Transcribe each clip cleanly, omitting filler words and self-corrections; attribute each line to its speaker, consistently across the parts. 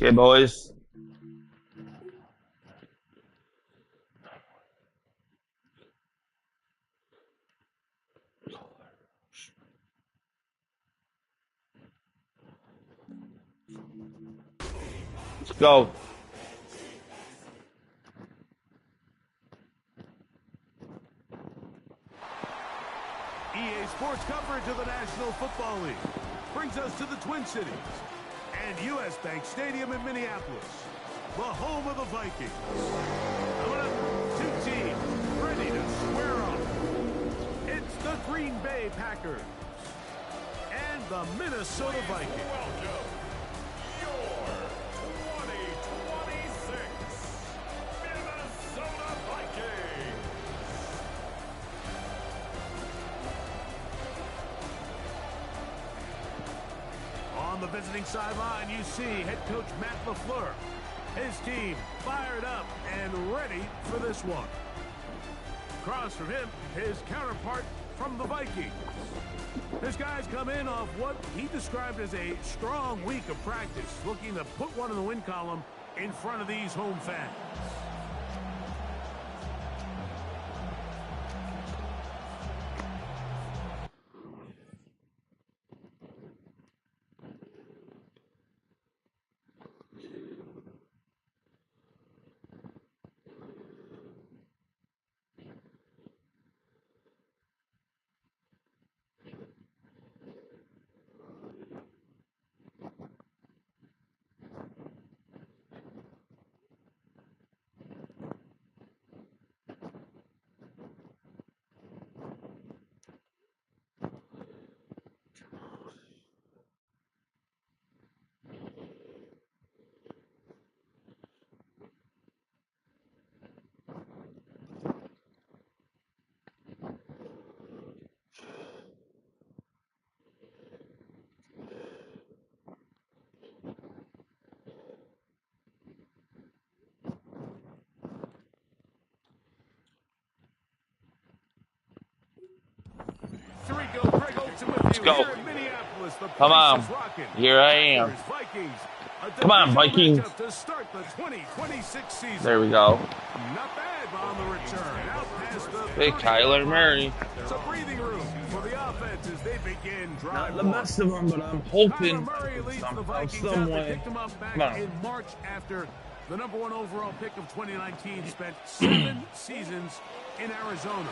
Speaker 1: Okay, boys. Let's go.
Speaker 2: EA Sports coverage of the National Football League brings us to the Twin Cities and U.S. Bank Stadium in Minneapolis, the home of the Vikings. Coming up, two teams ready to square off. It's the Green Bay Packers and the Minnesota Vikings.
Speaker 3: Welcome, your 2026 Minnesota Vikings.
Speaker 2: On the visiting sideline, you see head coach Matt LaFleur. His team fired up and ready for this one. Across from him, his counterpart from the Vikings. This guy's come in off what he described as a strong week of practice, looking to put one in the win column in front of these home fans.
Speaker 1: Let's go. Come on. Here I am. Come on, Vikings.
Speaker 2: To start the 2026 season.
Speaker 1: There we go.
Speaker 2: Not bad on the return. Out past the
Speaker 1: Hey, Kyler Murray.
Speaker 2: It's a breathing room for the offense as they begin drive.
Speaker 1: Not the best of them, but I'm hoping
Speaker 2: Kyler Murray leads the
Speaker 1: somehow,
Speaker 2: Vikings
Speaker 1: some
Speaker 2: out. They
Speaker 1: way.
Speaker 2: picked him up back
Speaker 1: Come on.
Speaker 2: in March after the #1 overall pick of 2019 spent 7 seasons in Arizona.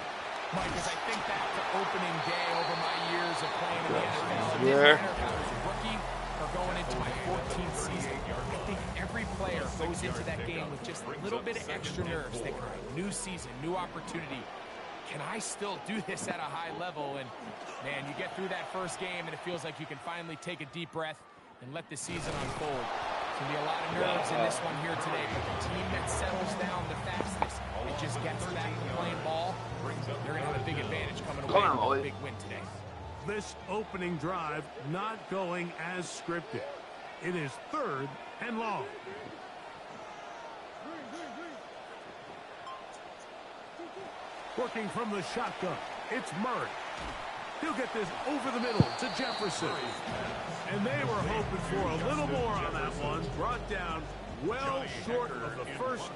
Speaker 4: Mike, as I think back to opening day over my years of playing in the NFL, it
Speaker 1: Yeah.
Speaker 4: doesn't matter if I was a rookie or going into my 14th season. I think every player goes into that game with just a little bit of extra nerves, thinking, all right, new season, new opportunity. Can I still do this at a high level? And, man, you get through that first game, and it feels like you can finally take a deep breath and let the season unfold. There's going to be a lot of nerves in this one here today, but the team that settles down the fastest and just gets back to playing ball, they're going to have a big advantage coming away with a big win today.
Speaker 2: This opening drive not going as scripted. It is 3rd and long. Working from the shotgun, it's Murray. He'll get this over the middle to Jefferson. And they were hoping for a little more on that one. Brought down well short of the first.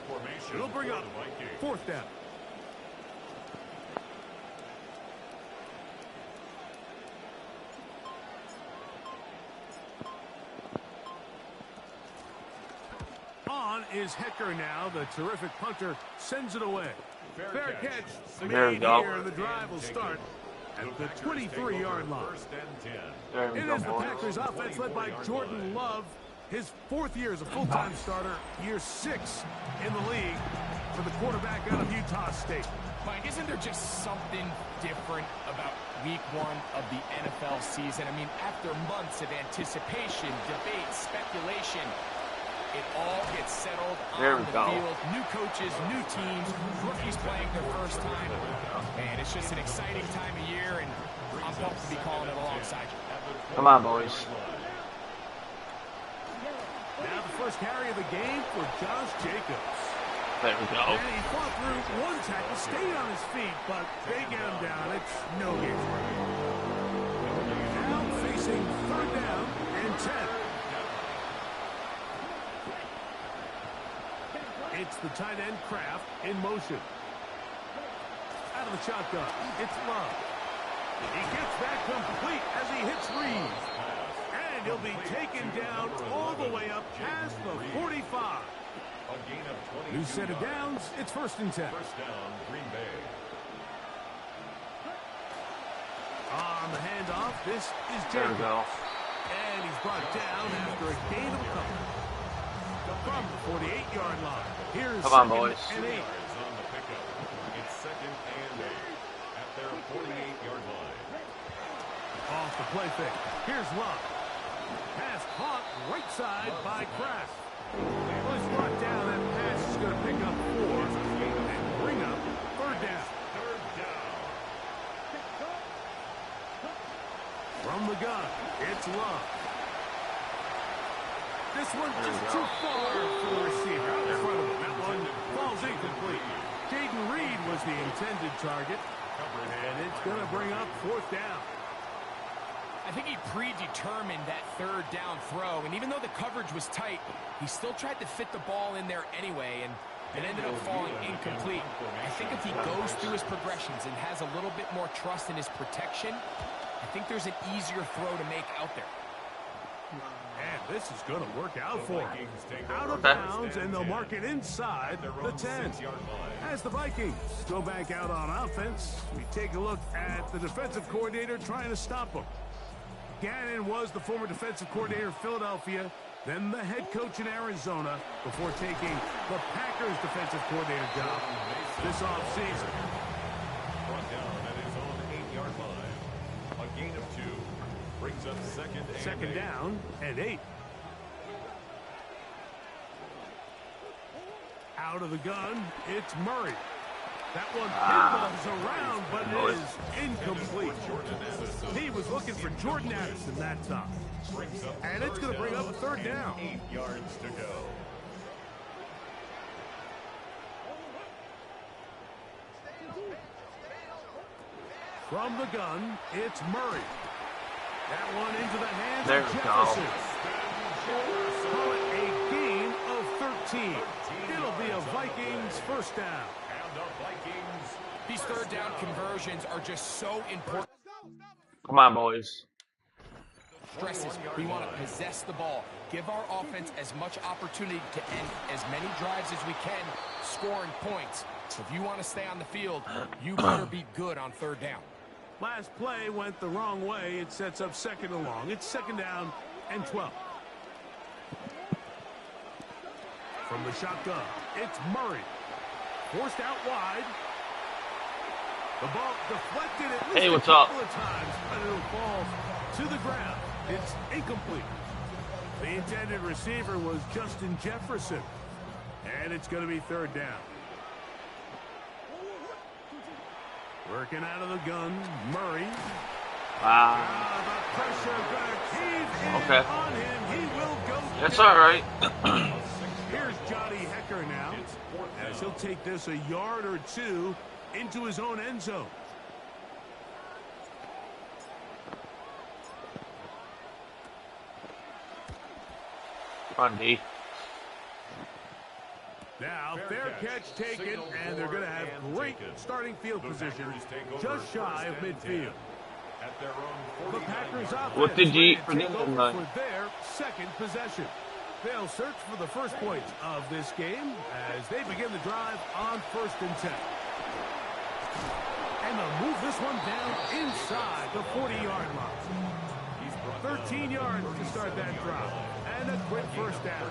Speaker 2: It'll bring up 4th down. On is Hecker now. The terrific punter sends it away. Fair catch
Speaker 1: There we
Speaker 2: made
Speaker 1: go.
Speaker 2: here. The drive will start at the 23-yard line.
Speaker 1: There we
Speaker 2: It
Speaker 1: go,
Speaker 2: is the
Speaker 1: boys.
Speaker 2: Packers offense led by Jordan Love. His 4th year as a full-time starter, year 6 in the league for the quarterback out of Utah State.
Speaker 4: Mike, isn't there just something different about week 1 of the NFL season? I mean, after months of anticipation, debate, speculation, it all gets settled
Speaker 1: There
Speaker 4: on
Speaker 1: we
Speaker 4: the
Speaker 1: go.
Speaker 4: field. New coaches, new teams, rookies playing their first time. Man, it's just an exciting time of year, and I'm pumped to be calling it alongside you.
Speaker 1: Come on, boys.
Speaker 2: Now the first carry of the game for Josh Jacobs.
Speaker 1: There we go.
Speaker 2: And he fought through one tackle, stayed on his feet, but they get him down. It's no game for him. Now facing 3rd down and 10. It's the tight end Kraft in motion. Out of the shotgun, it's Love. He gets that complete as he hits Reed. And he'll be taken down all the way up past the 45. New set of downs. It's 1st and 10.
Speaker 3: First down, Green Bay.
Speaker 2: On the handoff, this is
Speaker 1: There we
Speaker 2: Jacob.
Speaker 1: go.
Speaker 2: And he's brought down after a gain of a couple. From the 48-yard line. Here's
Speaker 1: Come on,
Speaker 2: 2nd
Speaker 1: boys.
Speaker 2: and 8.
Speaker 3: Yards on the pickup. It's 2nd and 8 at their 48-yard line.
Speaker 2: Off the play fake. Here's Love. Pass caught right side by Kraft. Well, he's brought down. That pass is going to pick up 4 and bring up 3rd down.
Speaker 3: Third down.
Speaker 2: From the gun, it's Love. This one just too far for the receiver. Out in front of him. That one falls incomplete. Jaden Reed was the intended target. And it's going to bring up 4th down.
Speaker 4: I think he predetermined that 3rd down throw, and even though the coverage was tight, he still tried to fit the ball in there anyway, and it ended up falling incomplete. I think if he goes through his progressions and has a little bit more trust in his protection, I think there's an easier throw to make out there.
Speaker 2: And this is going to work out for him.
Speaker 3: Vikings take
Speaker 2: Out
Speaker 3: over
Speaker 2: of
Speaker 1: Okay.
Speaker 2: bounds, and they'll mark it inside the 10.
Speaker 3: 6-yard line.
Speaker 2: As the Vikings go back out on offense, we take a look at the defensive coordinator trying to stop them. Gannon was the former defensive coordinator of Philadelphia, then the head coach in Arizona before taking the Packers defensive coordinator job this offseason.
Speaker 3: Brought down at his own 8-yard line. A gain of 2 brings up 2nd and
Speaker 2: 2nd
Speaker 3: 8.
Speaker 2: down and 8. Out of the gun, it's Murray. That one pinballs around, but it is incomplete. He was looking for Jordan Addison that time. And it's going to bring up a 3rd down.
Speaker 3: 8 yards to go.
Speaker 2: From the gun, it's Murray. That one into the hands
Speaker 1: There
Speaker 2: of
Speaker 1: we go.
Speaker 2: Jefferson. Call it a gain of 13. It'll be a Vikings 1st down.
Speaker 3: And the Vikings.
Speaker 4: These 3rd down conversions are just so important.
Speaker 1: Come on, boys.
Speaker 4: Stresses. We want to possess the ball. Give our offense as much opportunity to end as many drives as we can, scoring points. If you want to stay on the field, you better be good on 3rd down.
Speaker 2: Last play went the wrong way. It sets up 2nd and long. It's 2nd down and 12. From the shotgun, it's Murray. Forced out wide. The ball deflected at least
Speaker 1: What's
Speaker 2: a couple
Speaker 1: up?
Speaker 2: of times, but it'll fall to the ground. It's incomplete. The intended receiver was Justin Jefferson. And it's going to be 3rd down. Working out of the gun, Murray. The pressure gonna cave in
Speaker 1: Okay.
Speaker 2: on him. He will go.
Speaker 1: That's
Speaker 2: down.
Speaker 1: all right.
Speaker 2: Here's Johnny Hecker now, as he'll take this a yard or 2 into his own end zone.
Speaker 1: Come on, D.
Speaker 2: Now, fair catch taken, and they're going to have great starting field position just shy of midfield.
Speaker 3: At their own
Speaker 2: The
Speaker 3: 49
Speaker 2: Packers
Speaker 3: yard
Speaker 2: offense
Speaker 1: What did you eat for
Speaker 2: ready to
Speaker 1: dinner
Speaker 2: take over
Speaker 1: tonight?
Speaker 2: for their 2nd possession. They'll search for the first point of this game as they begin the drive on 1st and 10. And they'll move this one down inside the 40-yard line. 13 yards to start that drive. And a quick 1st down.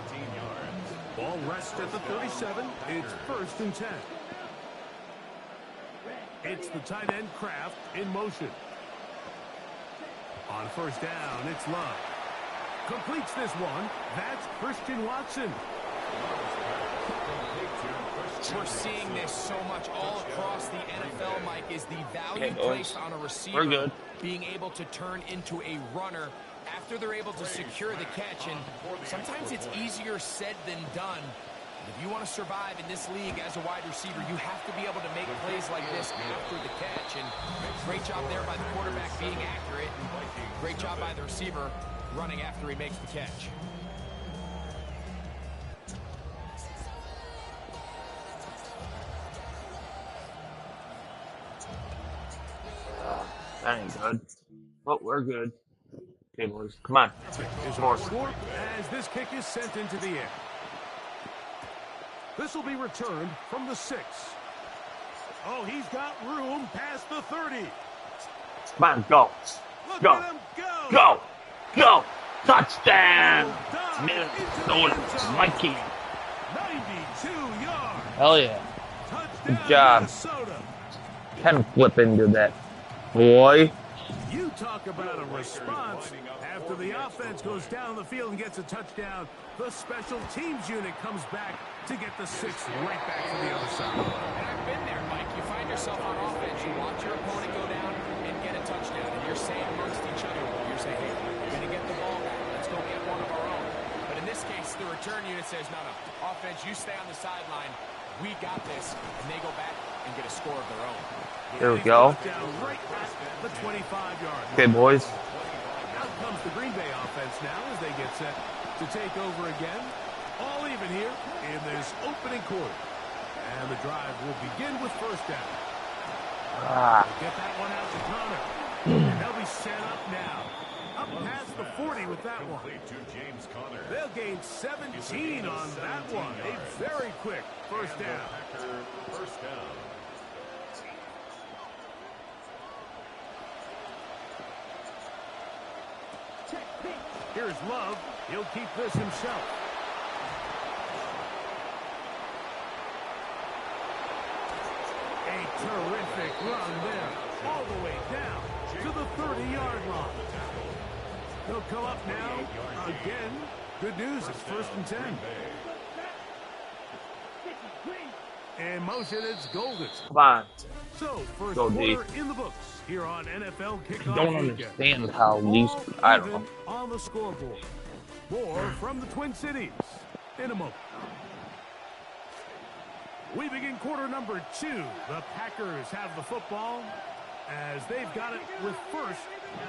Speaker 2: Ball rests at the 37. It's 1st and 10. It's the tight end Kraft in motion. On 1st down, it's Love. Completes this one. That's Christian Watson.
Speaker 4: We're seeing this so much all across the NFL, Mike, is the value
Speaker 1: Okay, boys.
Speaker 4: placed on a receiver
Speaker 1: We're good.
Speaker 4: being able to turn into a runner after they're able to secure the catch. And sometimes it's easier said than done. If you want to survive in this league as a wide receiver, you have to be able to make plays like this after the catch. And great job there by the quarterback being accurate. And great job by the receiver running after he makes the catch.
Speaker 1: That ain't good. But we're good. Okay, boys. Come on.
Speaker 2: Is
Speaker 1: More.
Speaker 2: our score as this kick is sent into the air. This will be returned from the 6. Oh, he's got room past the 30.
Speaker 1: Come on, go.
Speaker 2: Look
Speaker 1: Go.
Speaker 2: at him go.
Speaker 1: Go. Go. Touchdown.
Speaker 2: Dive into the
Speaker 1: Minnesota
Speaker 2: end zone.
Speaker 1: Vikings.
Speaker 2: 92 yards.
Speaker 1: Hell yeah.
Speaker 2: Touchdown,
Speaker 1: Good job.
Speaker 2: Minnesota.
Speaker 1: Can flip into that. Boy.
Speaker 2: You talk about a response. After the offense goes down the field and gets a touchdown, the special teams unit comes back to get the 6 right back to the other side.
Speaker 4: And I've been there, Mike. You find yourself on offense, you watch your opponent go down and get a touchdown, and you're saying amongst each other, you're saying, hey, we're going to get the ball back. Let's go get one of our own. But in this case, the return unit says, no. Offense, you stay on the sideline. We got this. And they go back and get a score of their own.
Speaker 1: There we go.
Speaker 2: Down right at the 25-yard line.
Speaker 1: Okay, boys.
Speaker 2: Out comes the Green Bay offense now as they get set to take over again. All even here in this opening quarter. And the drive will begin with first down. Get that one out to Connor. And they'll be set up now. Up past the 40 with that one. They'll gain 17 on that one. A very quick first down.
Speaker 3: First down.
Speaker 2: Here's Love. He'll keep this himself. A terrific run there. All the way down to the 30-yard line. He'll come up now. Again, good news. It's first and 10. In motion, it's Golden.
Speaker 1: Come on.
Speaker 2: So, first
Speaker 1: Go
Speaker 2: quarter
Speaker 1: deep.
Speaker 2: in the books here on NFL Kickoff
Speaker 1: Don't
Speaker 2: Weekend.
Speaker 1: understand how these. I don't know.
Speaker 2: On the scoreboard. More from the Twin Cities in a moment. We begin quarter number 2. The Packers have the football as they've got it with first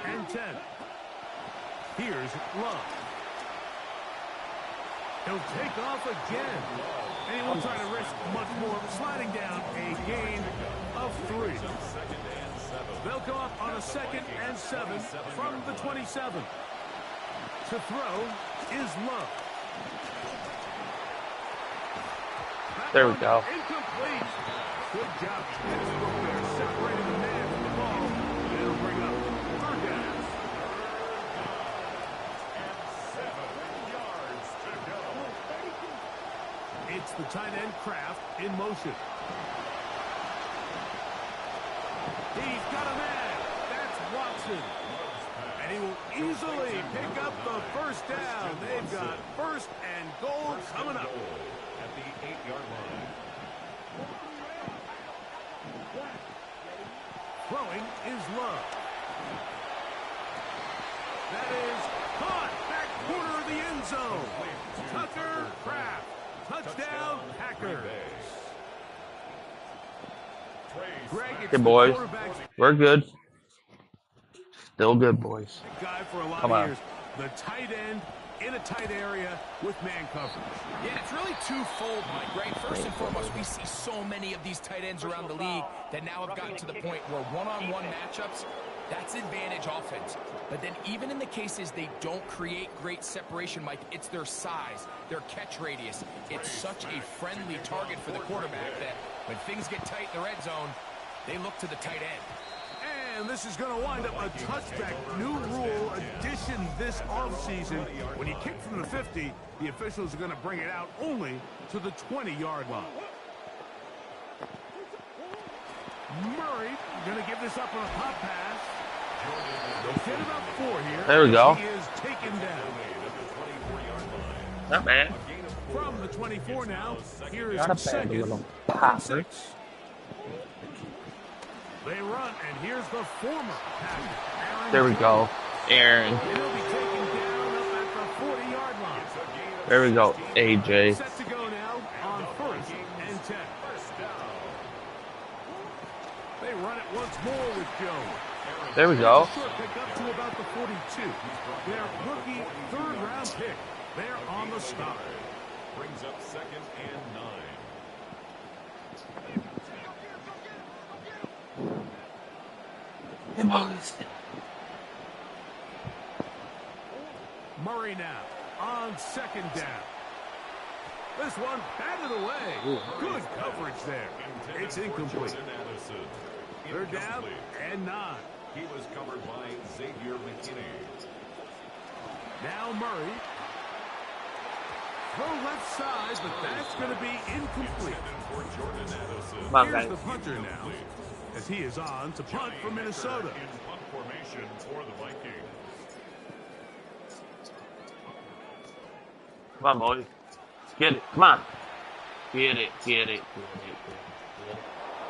Speaker 2: and 10. Here's Love. He'll take off again. And he won't try to risk much more. Sliding down a gain of 3. They'll go up on a 2nd and 7 from the 27. To throw is Love.
Speaker 1: There we go.
Speaker 2: Incomplete. Good job. They're separating the man from the ball. It'll bring up third down. It's the tight end Kraft in motion. He's got a man. That's Watson. And he will easily pick up the first down. They've got first and goal coming up.
Speaker 3: At the 8-yard line.
Speaker 2: Throwing is Love. That is caught. Back corner of the end zone. Tucker Kraft. Touchdown, Packers. Greg, it's
Speaker 1: Okay,
Speaker 2: the
Speaker 1: boys.
Speaker 2: quarterback's
Speaker 1: We're good. Still good, boys.
Speaker 2: guy for a lot
Speaker 1: Come
Speaker 2: of
Speaker 1: on.
Speaker 2: years. The tight end in a tight area with man coverage.
Speaker 4: Yeah, it's really twofold, Mike, right? First and foremost, we see so many of these tight ends around the league that now have gotten to the point where one-on-one matchups, that's advantage offense. But then even in the cases they don't create great separation, Mike, it's their size, their catch radius. It's such a friendly target for the quarterback that when things get tight in the red zone, they look to the tight end.
Speaker 2: And this is going to wind up a touchback. New rule addition this offseason. When you kick from the 50, the officials are going to bring it out only to the 20-yard line. Murray going to give this up on a pop pass. They'll get about 4 here.
Speaker 1: There we go.
Speaker 2: He is taken down.
Speaker 1: Not bad.
Speaker 2: From the 24 now, here is
Speaker 1: Not a bad
Speaker 2: second
Speaker 1: little
Speaker 2: and
Speaker 1: passer.
Speaker 2: 6. They run, and here's the former Packer, Aaron
Speaker 1: There we go. Aaron.
Speaker 2: And he'll be taken down up at the 40-yard line.
Speaker 1: There we go. AJ.
Speaker 2: Set to go now on first and 10. They run it once more with Jones.
Speaker 1: There we go.
Speaker 2: Short pick up to about the 42. Their rookie third-round pick. They're on the stop.
Speaker 3: Brings up 2nd and 9.
Speaker 1: Hey, boys.
Speaker 2: Murray now on second down. This one batted away. Good coverage there. It's incomplete. Third down and 9.
Speaker 3: He was covered by Xavier McKinney.
Speaker 2: Now Murray. Throw left side, but that's going to be incomplete.
Speaker 1: Come on,
Speaker 2: Here's
Speaker 1: guys.
Speaker 2: the punter now, as he is on to punt for Minnesota.
Speaker 3: In punt formation for the Vikings.
Speaker 1: Come on, boys. Get it. Come on. Get it. Get it. Get it. Get it. Get it.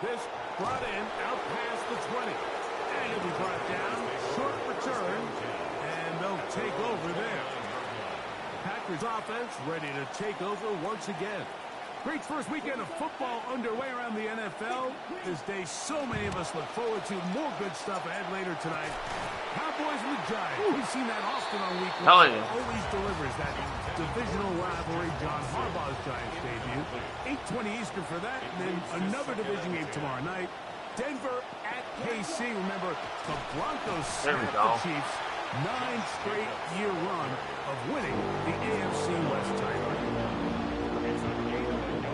Speaker 2: This brought in out past the 20. And it'll be brought down. Short return. And they'll take over there. Packers offense ready to take over once again. Great first weekend of football underway around the NFL. This day so many of us look forward to. More good stuff ahead later tonight. Cowboys and the Giants. We've seen that often on week 1.
Speaker 1: Hell yeah.
Speaker 2: Always delivers that divisional rivalry. John Harbaugh's Giants debut. 8:20 Eastern for that. And then another division game tomorrow night. Denver at KC. Remember, the Broncos snapped the Chiefs' 9 straight year run of winning the AFC West title.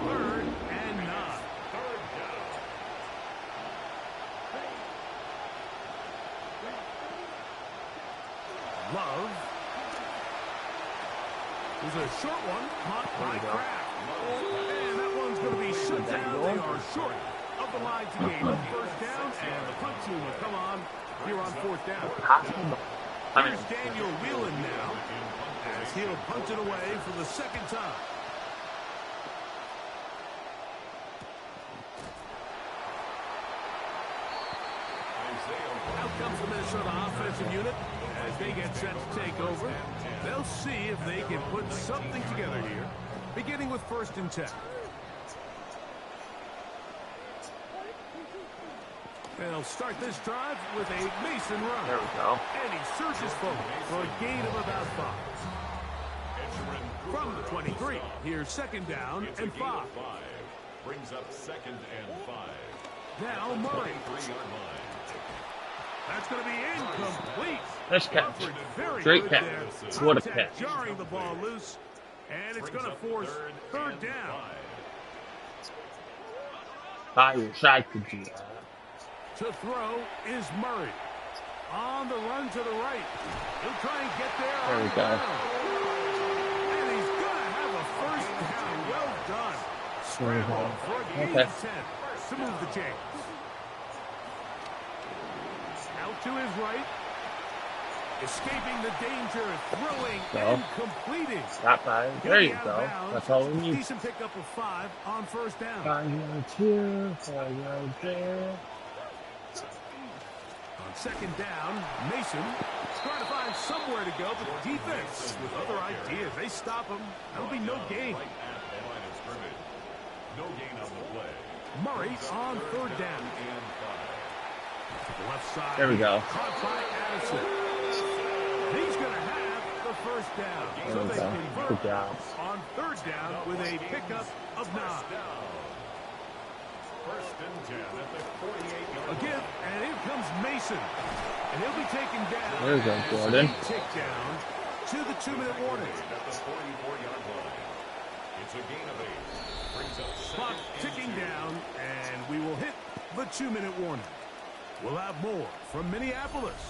Speaker 2: Third and 9. Love. There's a short one caught by Kraft. And that one's going to be shut down. They are short of the line to gain a first down. And the punt team will come on here on 4th down. Here's Daniel Whelan now, as he'll punt it away for the second time. Out comes the Minnesota offensive unit as they get set to take over. They'll see if they can put something together here, beginning with 1st and 10. They'll start this drive with a Mason run.
Speaker 1: There we go.
Speaker 2: And he surges forward for a gain of about 5. From the 23, here's 2nd down and 5.
Speaker 3: Brings up 2nd and 5.
Speaker 2: Now Murray. That's going to be incomplete.
Speaker 1: Nice catch.
Speaker 2: Very
Speaker 1: Great
Speaker 2: good
Speaker 1: catch.
Speaker 2: there.
Speaker 1: What a
Speaker 2: Contact
Speaker 1: catch.
Speaker 2: Jarring the ball loose. And it's going to force 3rd down.
Speaker 1: I wish I could do that.
Speaker 2: To throw is Murray. On the run to the right. He'll try and get there.
Speaker 1: There we go.
Speaker 2: And he's going to have a first down. Well done. Scramble for a gain of 10 to move the chains. Out to his right. Escaping the danger. Throwing and completing.
Speaker 1: Got 5. There you go. That's all we need.
Speaker 2: Decent pickup of 5 on 1st down.
Speaker 1: 5 yards here. 5 yards there.
Speaker 2: On 2nd down, Mason trying to find somewhere to go, but the defense with other ideas. They stop him. That'll be no gain.
Speaker 3: Right at the line of scrimmage. No gain on the play.
Speaker 2: Murray on 3rd down.
Speaker 3: And 5.
Speaker 2: The left side.
Speaker 1: There we go.
Speaker 2: Caught by Addison. He's going to have the first down.
Speaker 1: There
Speaker 2: So
Speaker 1: we
Speaker 2: they
Speaker 1: go.
Speaker 2: convert
Speaker 1: Good job.
Speaker 2: on 3rd down with a pickup of 9.
Speaker 3: 1st and 10 at the 48-yard
Speaker 2: Again,
Speaker 3: line.
Speaker 2: and here comes Mason. And he'll be taken down.
Speaker 1: There you go,
Speaker 2: as
Speaker 1: Jordan.
Speaker 2: he ticked down to the 2-minute warning.
Speaker 3: At the 44-yard line. It's a gain of 8. Brings up
Speaker 2: Clock
Speaker 3: 2nd and
Speaker 2: ticking
Speaker 3: 2.
Speaker 2: down, and we will hit the 2-minute warning. We'll have more from Minneapolis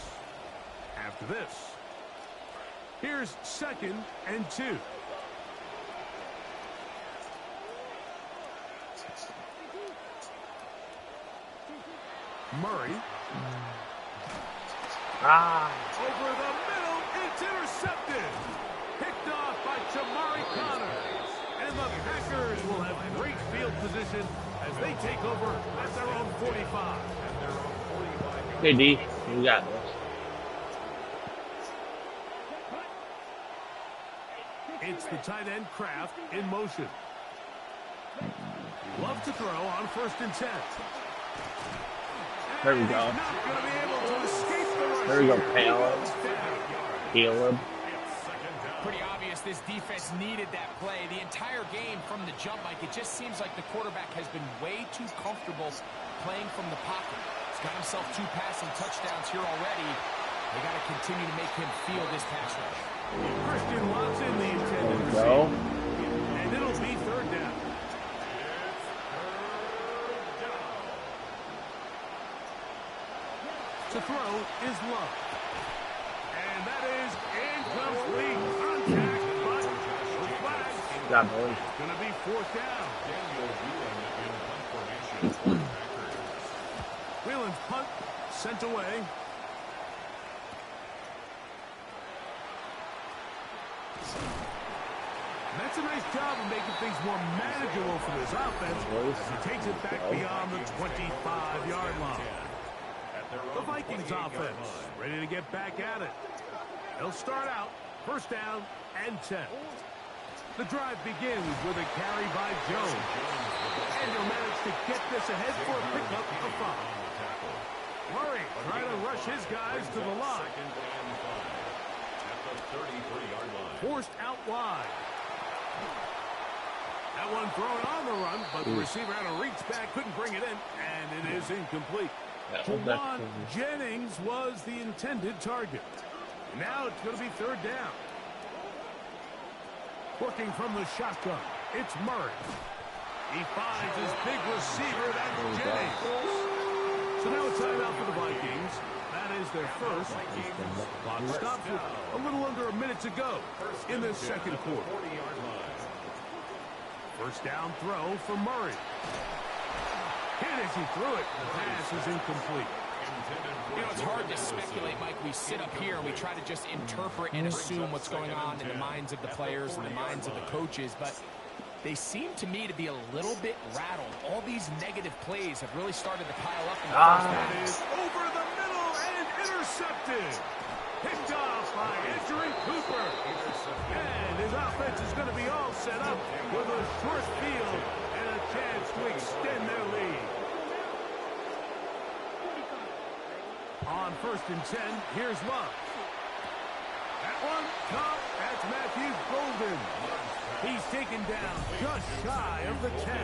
Speaker 2: after this. Here's 2nd and 2. Murray. Over the middle, it's intercepted. Picked off by Jamari Connors. And the Packers will have great field position as they take over at their own 45.
Speaker 1: Okay, D. You got this.
Speaker 2: It's the tight end Kraft in motion. Love to throw on 1st and 10.
Speaker 1: There we
Speaker 2: And
Speaker 1: go.
Speaker 2: he's not going to be able to escape the rush
Speaker 1: There we go,
Speaker 2: here.
Speaker 1: Caleb. Caleb.
Speaker 4: Pretty obvious this defense needed that play. The entire game from the jump, Mike, it just seems like the quarterback has been way too comfortable playing from the pocket. He's got himself 2 passing touchdowns here already. They got to continue to make him feel this pass rush.
Speaker 2: Christian Watson, the intended receiver. And it'll be 3rd down. To throw is Love. And that is incomplete. Contact, but with flags.
Speaker 1: Yeah, boy.
Speaker 2: It's going to be 4th down. Whelan's punt sent away. And that's a nice job of making things more manageable for this offense as he takes it back beyond the 25-yard line. The Vikings offense ready to get back at it. They'll start out 1st down and 10. The drive begins with a carry by Jones. And he'll manage to get this ahead for a pickup of 5. Murray trying to rush his guys to the line. Forced out wide. That one thrown on the run, but the receiver had to reach back, couldn't bring it in, and it is incomplete. Juwan Jennings was the intended target. Now it's going to be 3rd down. Working from the shotgun, it's Murray. He finds his big receiver, that's Jennings. So now a timeout for the Vikings. That is their first. Clock stops with a little under a minute to go in this 2nd quarter. 1st down throw for Murray. And as he threw it, the pass is incomplete.
Speaker 4: You know, it's hard to speculate, Mike. We sit up here and we try to just interpret and assume what's going on in the minds of the players and the minds of the coaches, but they seem to me to be a little bit rattled. All these negative plays have really started to pile up in the first half.
Speaker 2: That is over the middle and intercepted. Picked off by Andrew Cooper. And his offense is going to be all set up with a short field and a chance to extend their lead. On 1st and 10, here's Love. That one, caught. That's Matthew Golden. He's taken down just shy of the 10.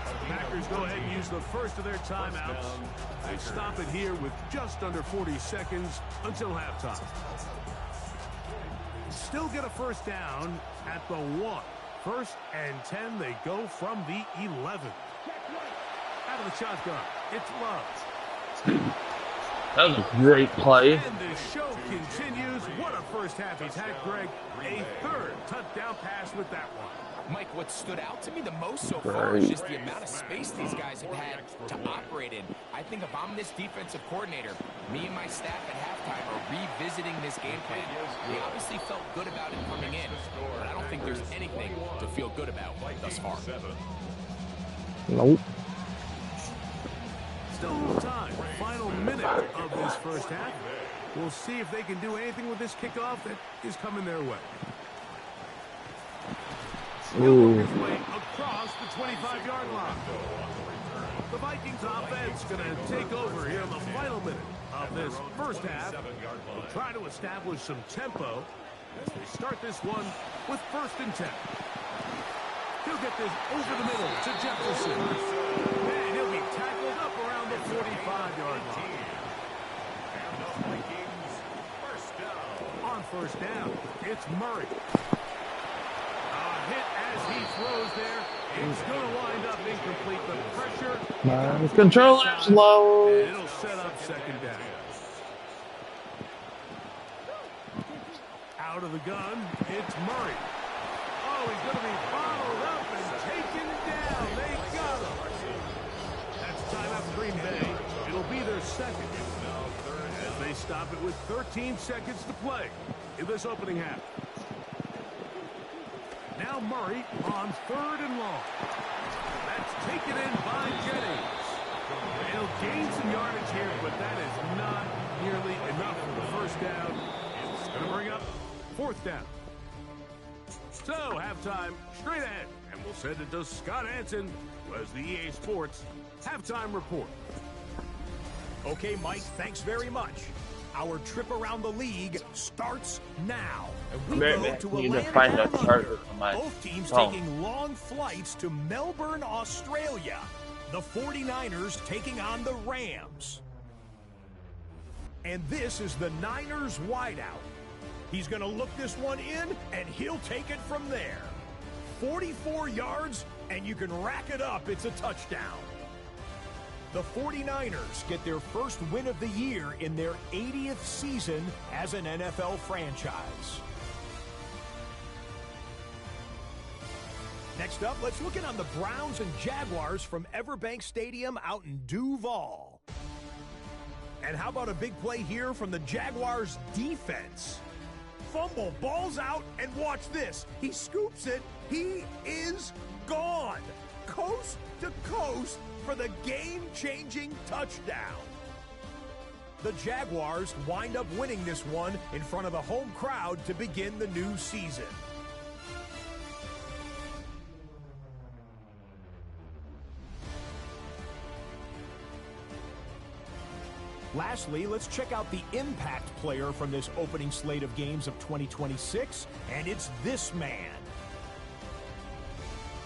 Speaker 2: The Packers go ahead and use the first of their timeouts. They stop it here with just under 40 seconds until halftime. Still get a 1st down at the 1. 1st and 10, they go from the 11. Out of the shotgun, it's Love.
Speaker 1: That was a great play.
Speaker 2: And the show continues. What a first half he's had, Greg. A 3rd touchdown pass with that one.
Speaker 4: Mike, what stood out to me the most so far is just the amount of space these guys have had to operate in. I think if I'm this defensive coordinator, me and my staff at halftime are revisiting this game plan. They obviously felt good about it coming in, but I don't think there's anything to feel good about thus far.
Speaker 1: Nope.
Speaker 2: Still a little time. Final minute of this first half. We'll see if they can do anything with this kickoff that is coming their way. Ooh. His way across the 25-yard line. The Vikings offense going to take over here in the final minute of this first half. They'll try to establish some tempo as they start this one with 1st and 10. He'll get this over the middle to Jefferson. And he'll be tackled up around the 45-yard line. On 1st down, it's Murray. Hit as he throws there. It's going to wind up incomplete. The pressure.
Speaker 1: My controller's low.
Speaker 2: And it'll set up 2nd down. Out of the gun, it's Murray. Oh, he's going to be followed up and taken down. They got him. That's timeout for Green Bay. It'll be their 2nd. As they stop it with 13 seconds to play in this opening half. Now Murray on 3rd and long. That's taken in by Jennings. He'll gain some yardage here, but that is not nearly enough for the 1st down. It's going to bring up 4th down. So, halftime straight ahead. And we'll send it to Scott Hansen, who has the EA Sports halftime report.
Speaker 5: Okay, Mike, thanks very much. Our trip around the league starts now. And we go to Atlanta, both teams taking long flights to Melbourne, Australia. the 49ers taking on the Rams. And this is the Niners wideout. He's going to look this one in, and he'll take it from there. 44 yards, and you can rack it up. It's a touchdown. The 49ers get their first win of the year in their 80th season as an NFL franchise. Next up, let's look in on the Browns and Jaguars from Everbank Stadium out in Duval. And how about a big play here from the Jaguars defense? Fumble, ball's out, and watch this. He scoops it. He is gone. Coast to coast for the game-changing touchdown. The Jaguars wind up winning this one in front of the home crowd to begin the new season. Lastly, let's check out the impact player from this opening slate of games of 2026, and it's this man.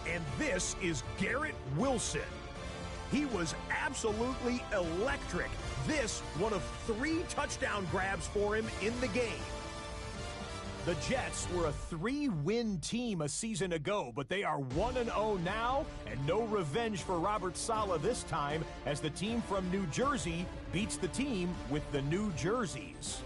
Speaker 5: And this is Garrett Wilson. He was absolutely electric. This, one of 3 touchdown grabs for him in the game. The Jets were a 3-win team a season ago, but they are 1-0 now, and no revenge for Robert Saleh this time as the team from New Jersey beats the team with the New Jerseys.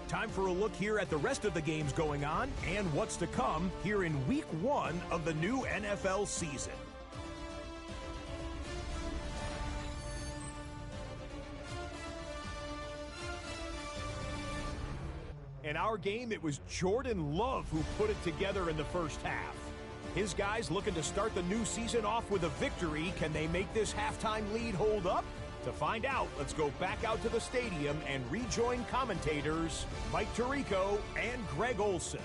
Speaker 5: Time for a look here at the rest of the games going on and what's to come here in Week 1 of the new NFL season. In our game, it was Jordan Love who put it together in the first half. His guys looking to start the new season off with a victory. Can they make this halftime lead hold up? To find out, let's go back out to the stadium and rejoin commentators Mike Tirico and Greg Olson.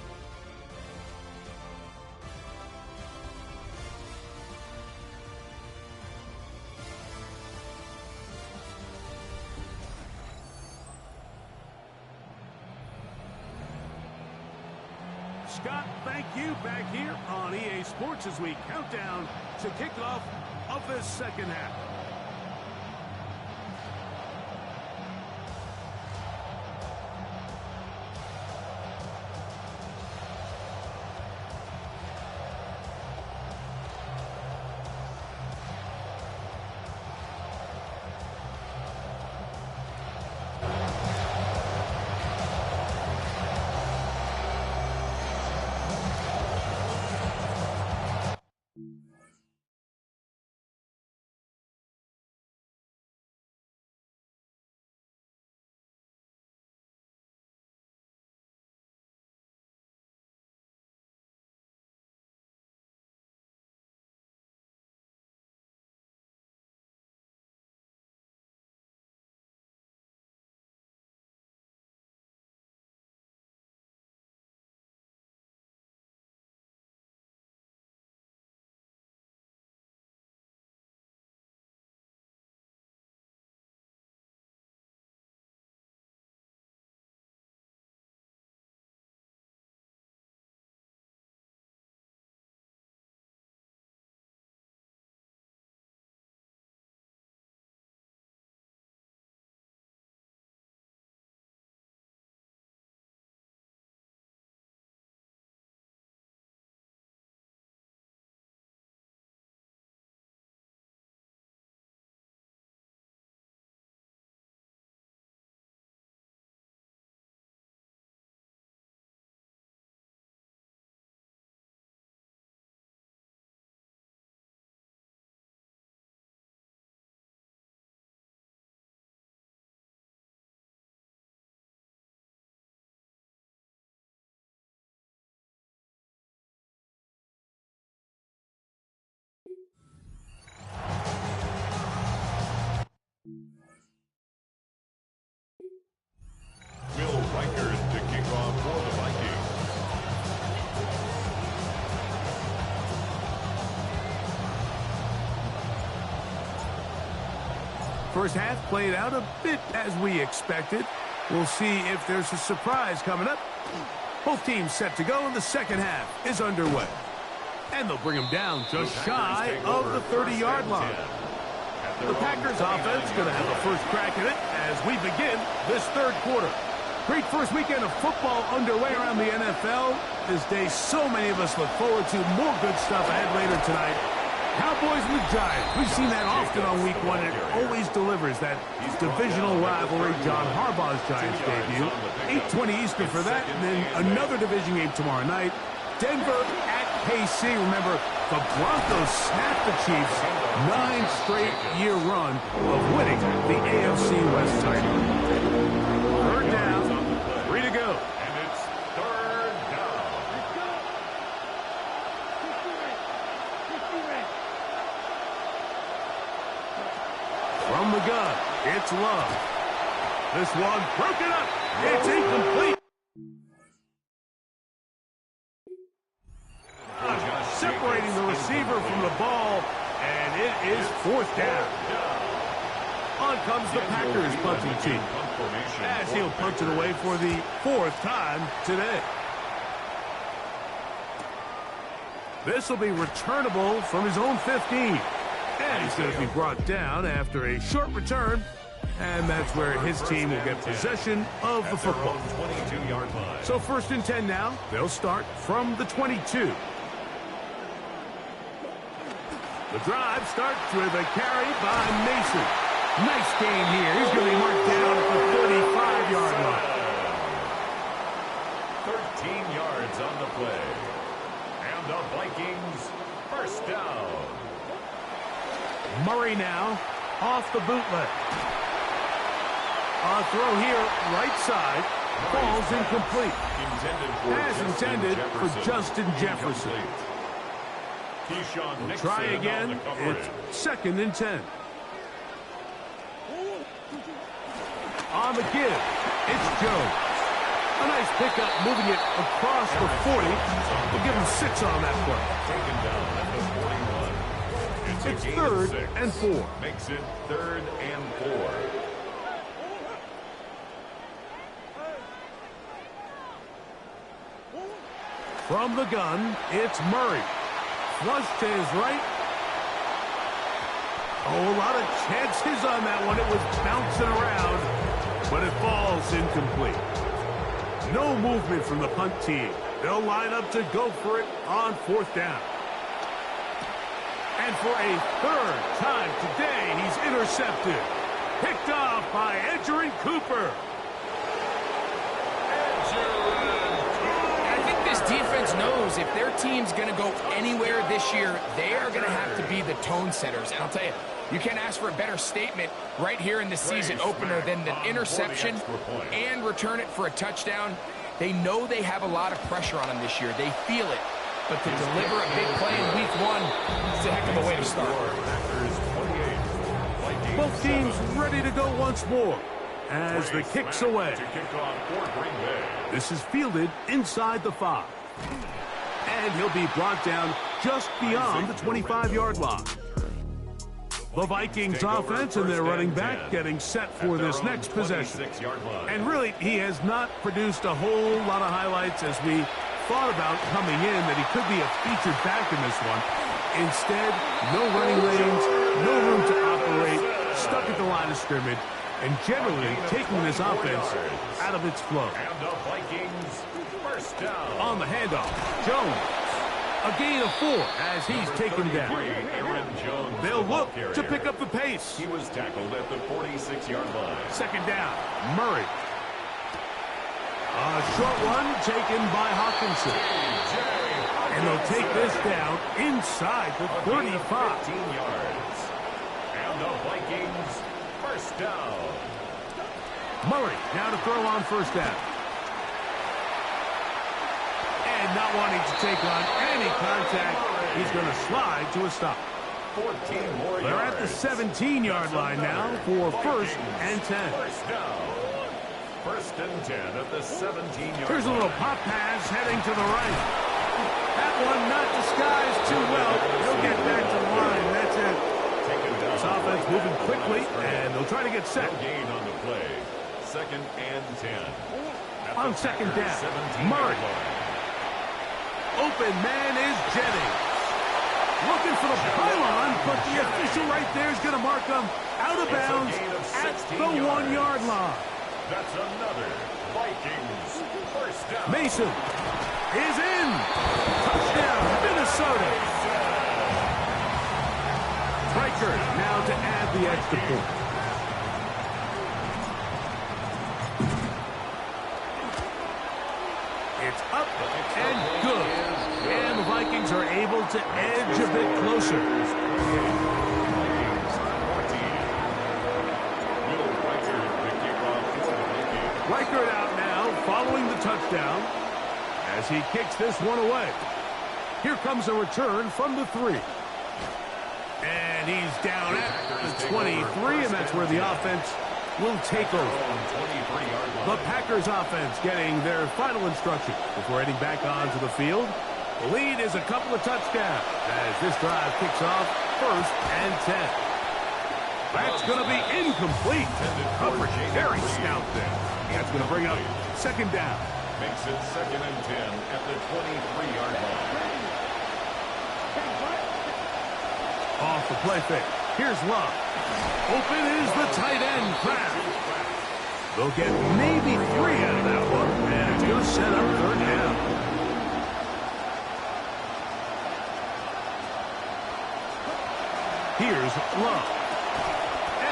Speaker 2: Scott, thank you back here on EA Sports as we count down to kickoff of this second half.
Speaker 3: Will Reichard to kick off for the Vikings.
Speaker 2: First half played out a bit as we expected. We'll see if there's a surprise coming up. Both teams set to go, and the second half is underway. And they'll bring him down just shy of the 30-yard line. The Packers offense going to have a first crack at it as we begin this third quarter. Great first weekend of football underway around the NFL. This day, so many of us look forward to more good stuff ahead later tonight. Cowboys and the Giants. We've seen that often on week one. It always delivers that divisional rivalry. John Harbaugh's Giants debut. 8:20 Eastern for that. And then another division game tomorrow night. Denver at KC. Remember, the Broncos snapped the Chiefs' 9-straight-year run of winning the AFC West title. Third down. 3 to go.
Speaker 3: And it's third down.
Speaker 2: From the gun, it's Love. This one broken up. It's incomplete. Separating the receiver from the ball, and it is fourth down. On comes the Packers punting team, as he'll punt it away for the fourth time today. This will be returnable from his own 15. And he's going to be brought down after a short return, and that's where his team will get possession of the football.
Speaker 3: 22-yard line.
Speaker 2: So 1st and 10 now. They'll start from the 22. The drive starts with a carry by Mason. Nice game here. He's going to be marked down at the 35-yard line.
Speaker 3: 13 yards on the play. And the Vikings first down.
Speaker 2: Murray now off the bootleg. A throw here, right side, falls incomplete. As intended for Justin Jefferson.
Speaker 3: Keyshawn
Speaker 2: Try again. It's 2nd and 10. On the give, it's Jones. A nice pickup, moving it across the 40. We'll give him 6 on that play.
Speaker 3: Taken down at the 41.
Speaker 2: It's 3rd and 4.
Speaker 3: Makes it 3rd and 4.
Speaker 2: From the gun, it's Murray. Flush to his right. Oh, a lot of chances on that one. It was bouncing around, but it falls incomplete. No movement from the punt team. They'll line up to go for it on 4th down. And for a 3rd time today, he's intercepted. Picked off by Edgerrin Cooper.
Speaker 4: I think this defense knows if their team's going to go anywhere this year, they are going to have to be the tone setters. And I'll tell you, you can't ask for a better statement right here in the season opener than the interception and return it for a touchdown. They know they have a lot of pressure on them this year. They feel it. But to deliver a big play in week 1, it's a heck of a way to start.
Speaker 2: Both teams ready to go once more as the kick's away. This is fielded inside the 5. And he'll be brought down just beyond the 25-yard line. The Vikings offense and their running back getting set for this next possession. And really, he has not produced a whole lot of highlights as we thought about coming in that he could be a featured back in this one. Instead, no running lanes, no room to operate, stuck at the line of scrimmage, and generally taking this offense out of its flow.
Speaker 3: And the Vikings first down.
Speaker 2: On the handoff, Jones. A gain of 4 as he's taken down. They'll look to pick up the pace.
Speaker 3: He was tackled at the 46-yard line.
Speaker 2: 2nd down, Murray. A short one taken by Hawkinson. And they'll take this down inside the 35.
Speaker 3: 15 yards. And the Vikings first down.
Speaker 2: Murray now to throw on 1st down. And not wanting to take on any contact, he's going to slide to a stop.
Speaker 3: 14 more
Speaker 2: They're at the 17-yard line now for 1st and 10.
Speaker 3: First down. 1st and 10 at the 17-yard
Speaker 2: Here's a little pop pass heading to the right. That one not disguised too well. He'll get back to the line. That's it. This offense moving quickly, and they'll try to get set.
Speaker 3: Gain on the play. 2nd and 10.
Speaker 2: On 2nd down, Murray. Open man is Jennings. for the pylon, but the official right there is going to mark him out of bounds at the 1 yard line.
Speaker 3: That's another Vikings first down.
Speaker 2: Mason is in. Touchdown, Minnesota. Riker now to add the extra point. It's up and good. And the Vikings are able to edge a bit closer. Riker out now, following the touchdown as he kicks this one away. Here comes a return from the 3. And he's down at the 23, and that's where the offense will take over. The Packers offense getting their final instruction before heading back onto the field. The lead is a couple of touchdowns as this drive kicks off 1st and 10. That's going to be incomplete. Coverage very stout there. That's going to bring up 2nd down.
Speaker 3: Makes it 2nd and 10 at the 23-yard line.
Speaker 2: Off the play fake. Here's Love. Open is the tight end, Kraft. They'll get maybe 3 out of that one, and it's going to set up 3rd down. Here's Love.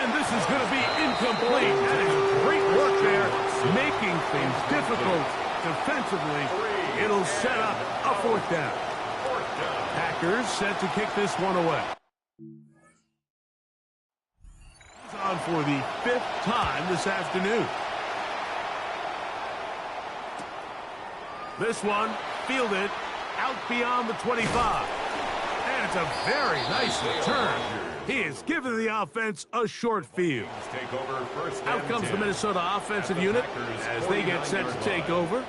Speaker 2: And this is going to be incomplete. That is great work there, making things difficult defensively. It'll set up a 4th down. Packers set to kick this one away. On for the 5th time this afternoon. This one fielded out beyond the 25. And it's a very nice return. He has given the offense a short field. Out comes the Minnesota offensive unit as they get set to take over.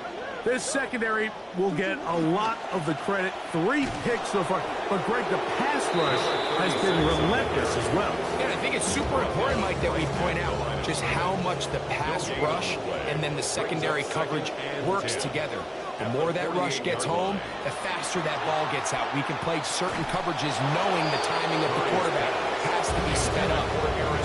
Speaker 2: This secondary will get a lot of the credit. 3 picks so far. But, Greg, the pass rush has been relentless as well.
Speaker 4: Yeah, I think it's super important, Mike, that we point out just how much the pass rush and then the secondary coverage works together. The more that rush gets home, the faster that ball gets out. We can play certain coverages knowing the timing of the quarterback has to be sped up.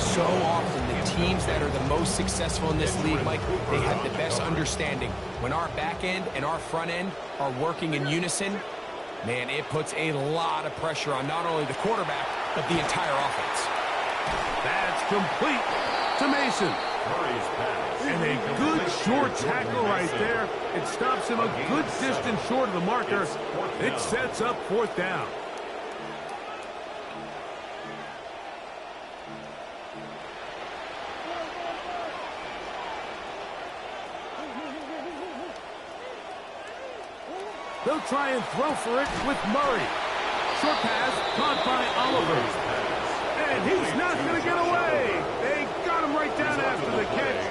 Speaker 4: So often, the teams that are the most successful in this league, Mike, they have the best understanding. When our back end and our front end are working in unison, man, it puts a lot of pressure on not only the quarterback, but the entire offense.
Speaker 2: That's complete to Mason. And a good short tackle right there. It stops him a good distance short of the marker. It sets up 4th down. They'll try and throw for it with Murray. Short pass caught by Oliver. And he's not going to get away. They got him right down after the catch.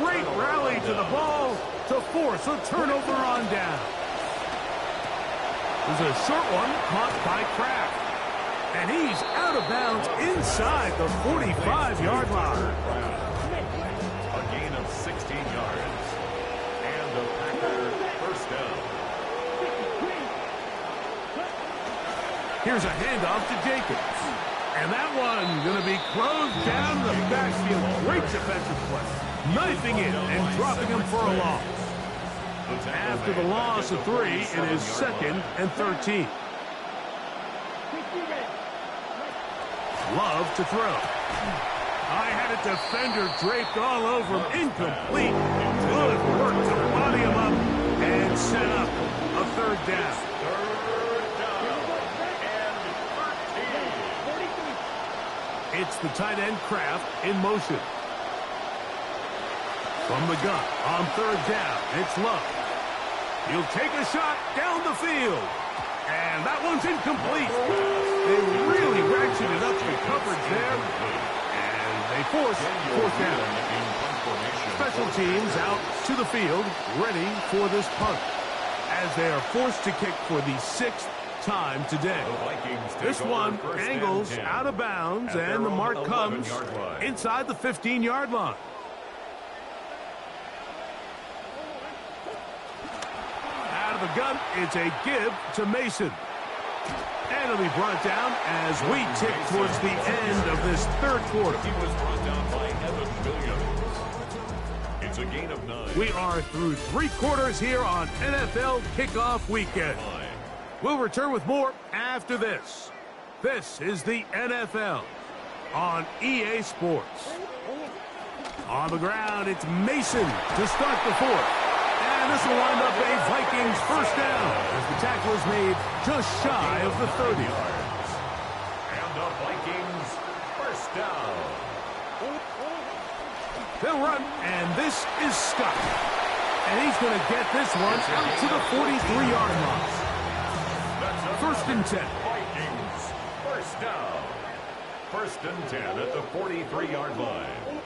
Speaker 2: Great rally to the ball to force a turnover on down. There's a short one caught by Kraft. And he's out of bounds inside the 45-yard line.
Speaker 3: A gain of 16 yards. And the Packer first down.
Speaker 2: Here's a handoff to Jacobs. And that one going to be closed down the backfield. Great defensive play. Knifing in and dropping him for a loss. After the loss of 3, it is 2nd and 13. Love to throw. I had a defender draped all over him. Incomplete. Good work to body him up and set up a 3rd down. It's the tight end Kraft in motion. From the gun on 3rd down, it's Love. He'll take a shot down the field. And that one's incomplete. They really ratcheted up the coverage there. And they force 4th down. Special teams out to the field, ready for this punt. As they are forced to kick for the 6th time today. This one angles out of bounds, and the mark comes inside the 15-yard line. Out of the gun, it's a give to Mason. And it'll be brought down as we tick towards the end of this third quarter.
Speaker 3: He was brought down by Evan Williams. It's a gain of 9.
Speaker 2: We are through 3 quarters here on NFL Kickoff Weekend. We'll return with more after this. This is the NFL on EA Sports. On the ground, it's Mason to start the fourth. And this will wind up a Vikings first down as the tackle is made just shy of the 30.
Speaker 3: And the Vikings first down.
Speaker 2: They'll run, and this is Scott. And he's going to get this one out to the 43-yard line. First and 10.
Speaker 3: Vikings first down. First and 10 at the 43-yard line.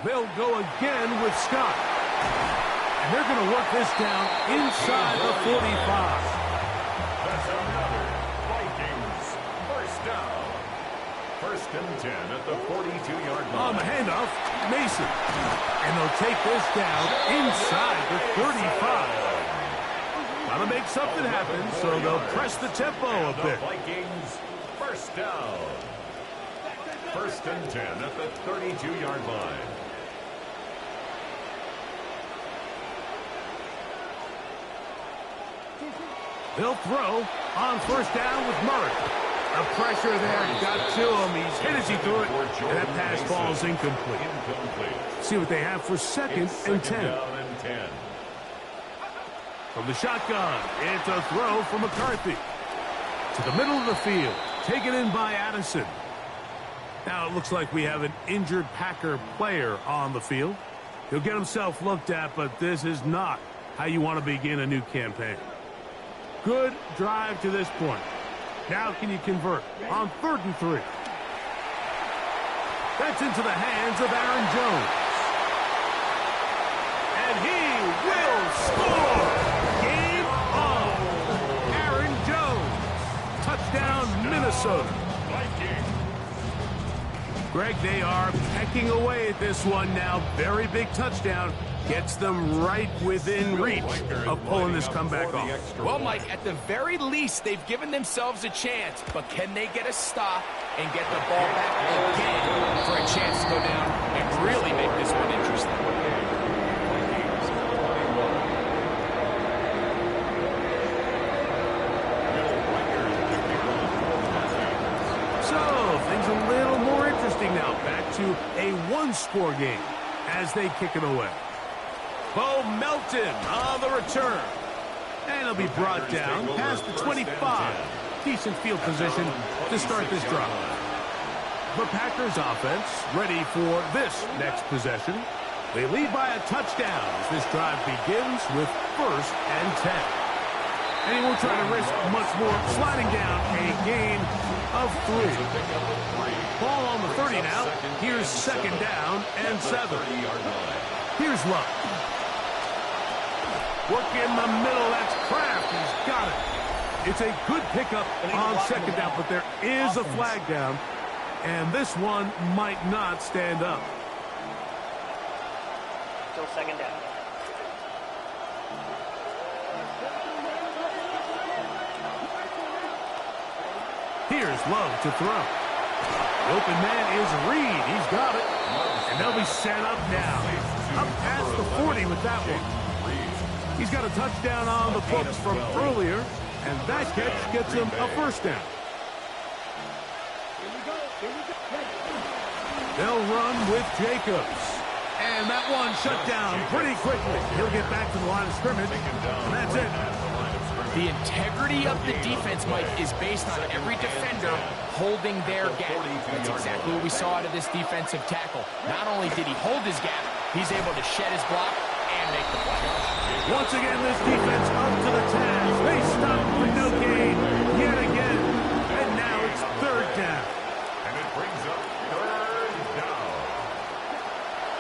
Speaker 2: They'll go again with Scott. And they're going to work this down inside the 45.
Speaker 3: That's another Vikings first down. First and 10 at the 42-yard line.
Speaker 2: On the handoff, Mason. And they'll take this down inside the 35. Got to make something happen, so they'll press the tempo a bit.
Speaker 3: The Vikings first down. First and 10 at the 32-yard line.
Speaker 2: They'll throw on first down with Murray. The pressure there got to him. He's hit as he threw it, and that pass falls incomplete. See what they have for second and 10.
Speaker 3: Down and 10.
Speaker 2: From the shotgun, it's a throw from McCarthy. To the middle of the field, taken in by Addison. Now it looks like we have an injured Packer player on the field. He'll get himself looked at, but this is not how you want to begin a new campaign. Good drive to this point. Now can you convert on 3rd and 3? That's into the hands of Aaron Jones. And he will score! Game on! Aaron Jones. Touchdown, Minnesota. Greg, they are pecking away at this one now. Very big touchdown. Gets them right within reach of pulling this comeback off.
Speaker 4: Well, Mike, at the very least, they've given themselves a chance. But can they get a stop and get the ball back again for a chance to go down and really make this one interesting?
Speaker 2: So, things a little more interesting now. Back to a one-score game as they kick it away. Bo Melton on the return. And he'll be brought down past the 25. Decent field position to start this drive. The Packers offense ready for this next possession. They lead by a touchdown as this drive begins with 1st and 10. And he won't try to risk much more, sliding down a gain of 3. Ball on the 30 now. Here's 2nd down and 7. Here's Love. Work in the middle, that's Kraft, he's got it. It's a good pickup on 2nd down, but there is a flag down, and this one might not stand up.
Speaker 6: Still 2nd down.
Speaker 2: Here's Love to throw. The open man is Reed, he's got it. And they'll be set up now. Up past the 40 with that one. He's got a touchdown on the books from earlier, and that catch gets him a 1st down. They'll run with Jacobs. And that one shut down pretty quickly. He'll get back to the line of scrimmage, and that's it.
Speaker 4: The integrity of the defense, Mike, is based on every defender holding their gap. That's exactly what we saw out of this defensive tackle. Not only did he hold his gap, he's able to shed his block and make the play.
Speaker 2: Once again, this defense up to the task. They stop for no gain yet again. And now it's 3rd down.
Speaker 3: And it brings up 3rd down.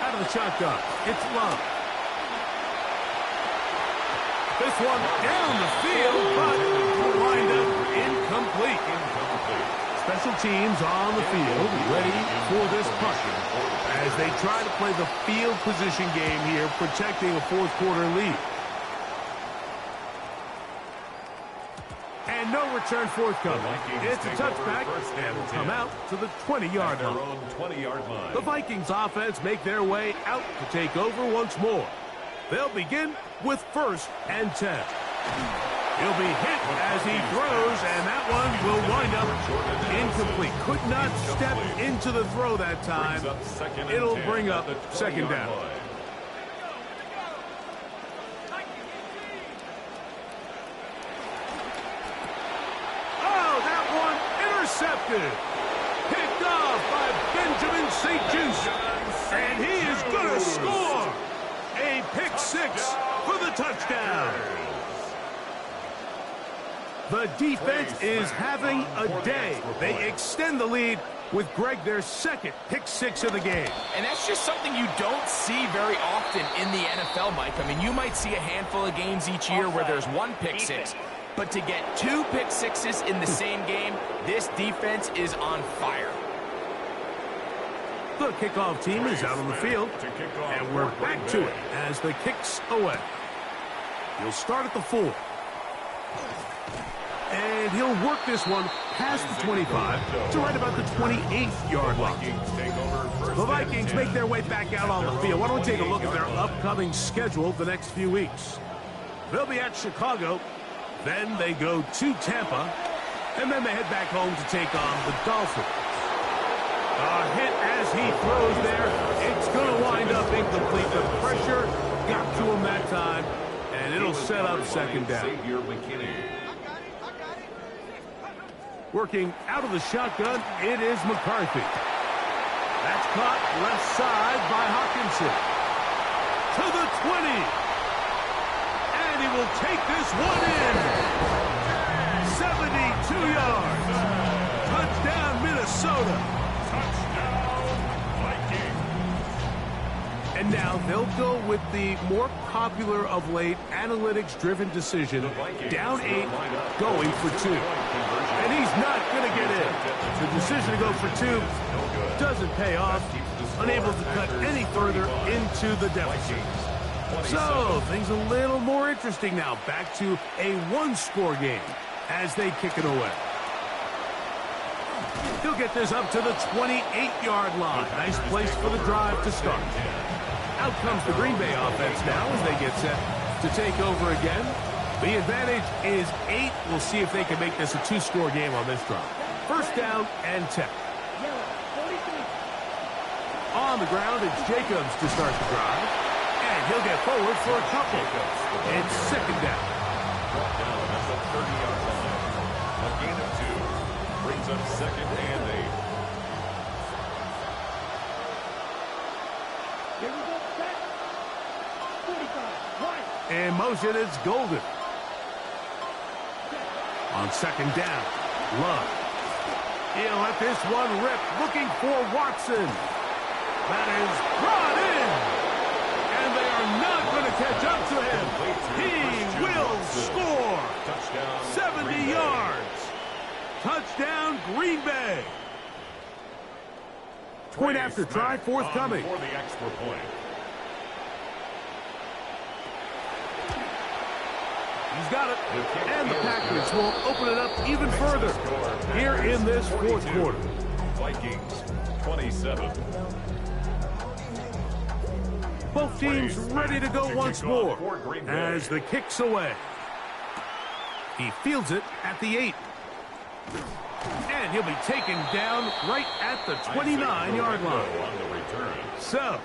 Speaker 2: Out of the shotgun, it's Love. This one down the field, but will wind up incomplete. Special teams on the field, ready for this punt as they try to play the field position game here, protecting a 4th quarter lead. And no return forthcoming. It's a touchback and will come out to the 20-yard line. The Vikings offense make their way out to take over once more. They'll begin with 1st and 10. He'll be hit as he throws, and that one will wind up incomplete. Could not step into the throw that time. It'll bring up 2nd down. Oh, that one intercepted. Picked off by Benjamin St. Juice. And he is going to score. A pick 6 for the touchdown. The defense is having a day. They extend the lead with Greg their 2nd pick 6 of the game.
Speaker 4: And that's just something you don't see very often in the NFL, Mike. I mean, you might see a handful of games each year where there's 1 pick 6. But to get 2 pick 6s in the same game, this defense is on fire.
Speaker 2: The kickoff team is out on the field, and we're back to it as the kick's away. He'll start at the 4. And he'll work this one past the 25 to right about the 28th-yard line. The Vikings make their way back out on the field. Why don't we take a look at their upcoming schedule the next few weeks? They'll be at Chicago, then they go to Tampa, and then they head back home to take on the Dolphins. A hit as he throws there. It's going to wind up incomplete. The pressure got to him that time, and it'll set up 2nd down. Working out of the shotgun, it is McCarthy. That's caught left side by Hawkinson. To the 20. And he will take this one in. 72 yards. Touchdown, Minnesota. And now they'll go with the more popular of late analytics-driven decision, down 8, going for 2. And he's not going to get in. The decision to go for 2 doesn't pay off, unable to cut any further into the deficit. So things a little more interesting now. Back to a 1-score game as they kick it away. He'll get this up to the 28-yard line. Nice place for the drive to start. Out comes the Green Bay offense now as they get set to take over again. The advantage is 8. We'll see if they can make this a 2-score game on this drive. 1st down and 10. On the ground, it's Jacobs to start the drive. And he'll get forward for a couple. It's 2nd down.
Speaker 3: Brought down at the 30-yard line. A gain of 2. Brings up 2nd and 8.
Speaker 2: In motion, it's Golden. On 2nd down, Love. He'll let this one rip, looking for Watson. That is brought in. And they are not going to catch up to him. He will score. 70 yards. Touchdown, Green Bay. Point after try forthcoming.
Speaker 3: For the extra point.
Speaker 2: He's got it. And the Packers will open it up even further here in this 4th quarter.
Speaker 3: Vikings 27.
Speaker 2: Both teams ready to go once more as the kick's away. He fields it at the 8. And he'll be taken down right at the 29-yard line. So,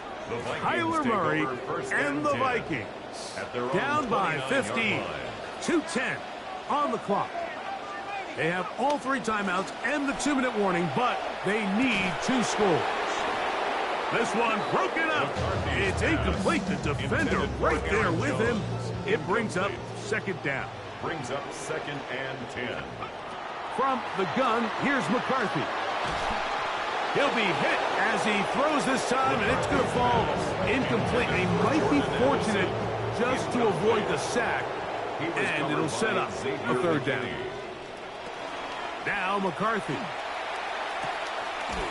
Speaker 2: Kyler Murray and the Vikings down by 15. 2:10 on the clock. They have all 3 timeouts and the 2-minute warning, but they need 2 scores. This one broken up. It's incomplete. The defender right there with him. It brings up 2nd down.
Speaker 3: Brings up 2nd and 10.
Speaker 2: From the gun, here's McCarthy. He'll be hit as he throws this time, and it's going to fall incomplete. He might be fortunate just to avoid the sack, and it'll set up a 3rd down. Now McCarthy.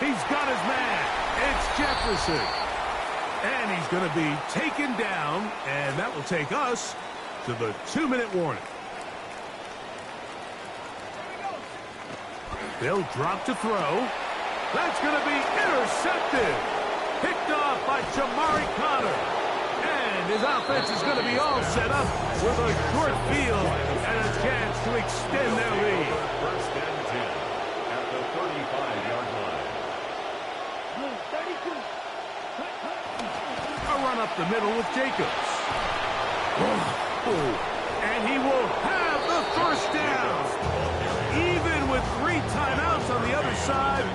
Speaker 2: He's got his man. It's Jefferson. And he's going to be taken down, and that will take us to the 2-minute warning. They'll drop to throw. That's going to be intercepted. Picked off by Jamari Connor. And his offense is going to be all set up with a short field and a chance to extend their lead.
Speaker 3: First and 10 at the 35-yard line.
Speaker 2: A run up the middle with Jacobs. And he will have the first down. Even with 3 timeouts on the other side,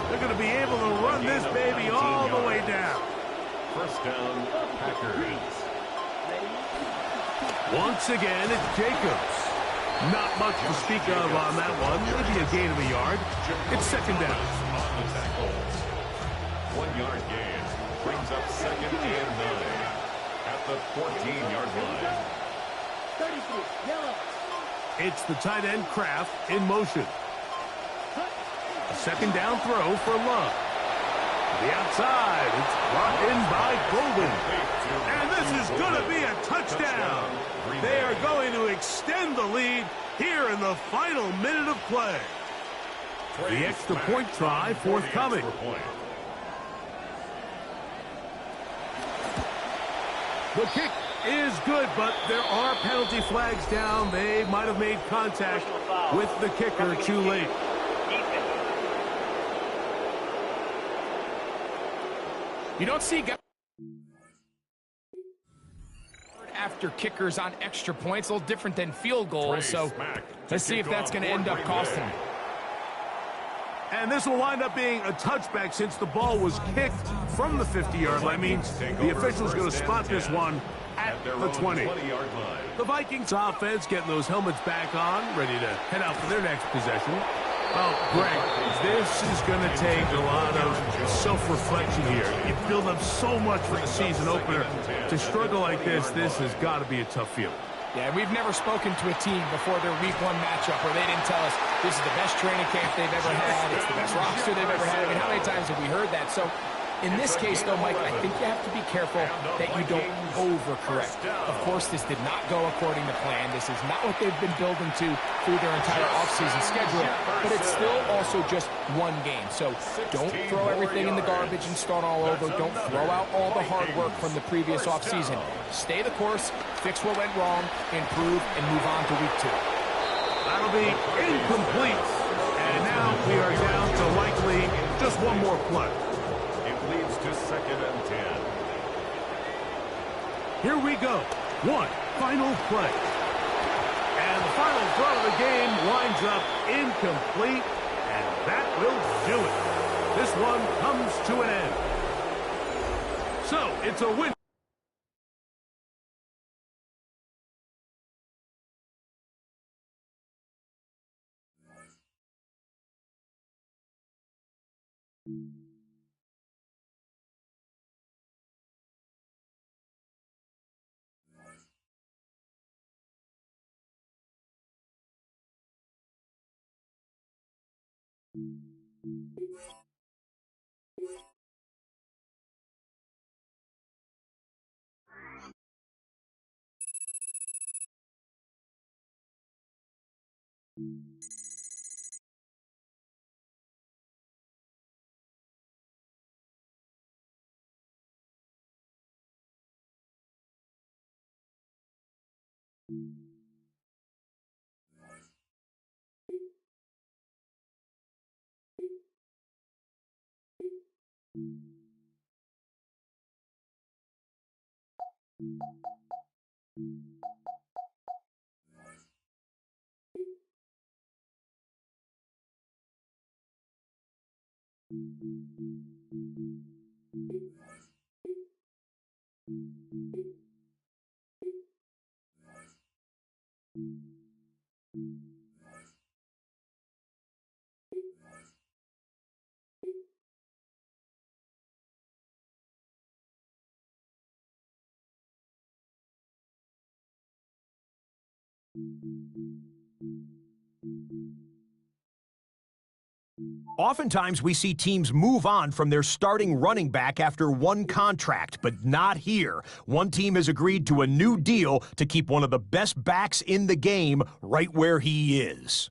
Speaker 2: they're going to be able to run this baby all the way down.
Speaker 3: First down, Packers.
Speaker 2: Once again, it's Jacobs. Not much to speak of on that one. Maybe a gain of a yard. It's second down.
Speaker 3: On the tackle. 1-yard gain brings up second and 9 at the 14-yard line.
Speaker 6: 33, yellow.
Speaker 2: It's the tight end Kraft in motion. A second down throw for Love. To the outside, it's brought in by Golden. And this is going to be a touchdown. They are going to extend the lead here in the final minute of play. The extra point try forthcoming. The kick is good, but there are penalty flags down. They might have made contact with the kicker too late.
Speaker 4: You don't see guys after kickers on extra points, a little different than field goals, so let's see if that's going to end up costing them.
Speaker 2: And this will wind up being a touchback since the ball was kicked from the 50-yard line. Means the official's going to spot this one at the 20. The Vikings offense getting those helmets back on, ready to head out for their next possession. Well, Greg, this is going to take a lot of self-reflection here. You build up so much for the season opener. To struggle like this has got to be a tough feeling.
Speaker 4: Yeah, we've never spoken to a team before their week 1 matchup where they didn't tell us this is the best training camp they've ever had, it's the best roster they've ever had. I mean, how many times have we heard that? So in this case, though, Mike, I think you have to be careful that you don't overcorrect. Of course, this did not go according to plan. This is not what they've been building to through their entire offseason schedule, but it's still also just one game. So don't throw everything in the garbage and start all over. Don't throw out all the hard work from the previous offseason. Stay the course, fix what went wrong, improve, and move on to week 2.
Speaker 2: That'll be incomplete. And now we are down to likely just one more play.
Speaker 3: Leads to second and 10.
Speaker 2: Here we go. One final play. And the final throw of the game winds up incomplete, and that will do it. This one comes to an end. So, it's a win.
Speaker 5: Oftentimes, we see teams move on from their starting running back after one contract, but not here. One team has agreed to a new deal to keep one of the best backs in the game right where he is.